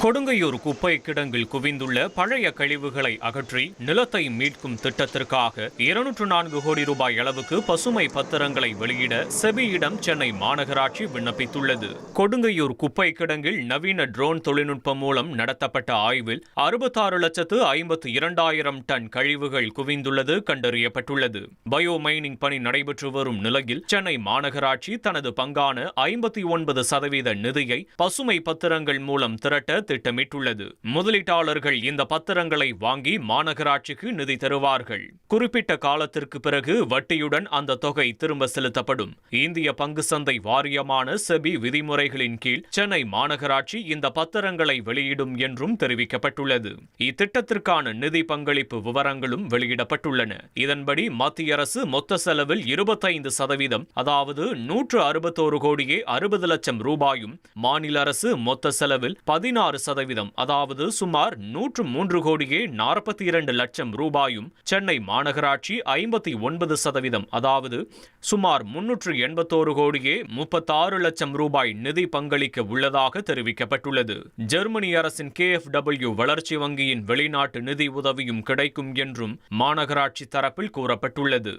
கொடுங்கையூர் குப்பை கிடங்கில் குவிந்துள்ள பழைய கழிவுகளை அகற்றி நிலத்தை மீட்கும் திட்டத்திற்காக 204 கோடி ரூபாய் அளவுக்கு பசுமை பத்திரங்களை வெளியிட செபியிடம் சென்னை மாநகராட்சி விண்ணப்பித்துள்ளது. கொடுங்கையூர் குப்பை கிடங்கில் நவீன ட்ரோன் தொழில்நுட்பம் மூலம் நடத்தப்பட்ட ஆய்வில் 66,52,000 டன் கழிவுகள் குவிந்துள்ளது கண்டறியப்பட்டுள்ளது. பயோ மைனிங் பணி நடைபெற்று வரும் நிலையில் சென்னை மாநகராட்சி தனது பங்கான 59% நிதியை பசுமை பத்திரங்கள் மூலம் திரட்ட திட்டமிட்டுள்ளது. முதலீட்டாளர்கள் இந்த பத்திரங்களை வாங்கி மாநகராட்சிக்கு நிதி தருவார்கள். குறிப்பிட்ட காலத்திற்கு பிறகு வட்டியுடன் அந்த தொகை திரும்ப செலுத்தப்படும். இந்திய பங்கு சந்தை வாரியமான செபி விதிமுறைகளின் கீழ் சென்னை மாநகராட்சி இந்த பத்திரங்களை வெளியிடும் என்றும் தெரிவிக்கப்பட்டுள்ளது. இத்திட்டத்திற்கான நிதி பங்களிப்பு விவரங்களும் வெளியிடப்பட்டுள்ளன. இதன்படி மத்திய அரசு மொத்த செலவில் 25%, அதாவது 161 கோடியே 60 லட்சம் ரூபாயும், மாநில அரசு மொத்த செலவில் 16%, அதாவது சுமார் 103 கோடியே 42 லட்சம் ரூபாயும், சென்னை மாநகராட்சி 59%, அதாவது சுமார் 381 கோடியே 36 லட்சம் ரூபாய் நிதி பங்களிக்க உள்ளதாக தெரிவிக்கப்பட்டுள்ளது. ஜெர்மனி அரசின் KfW வளர்ச்சி வங்கியின் வெளிநாட்டு நிதி உதவியும் கிடைக்கும் என்றும் மாநகராட்சி தரப்பில் கூறப்பட்டுள்ளது.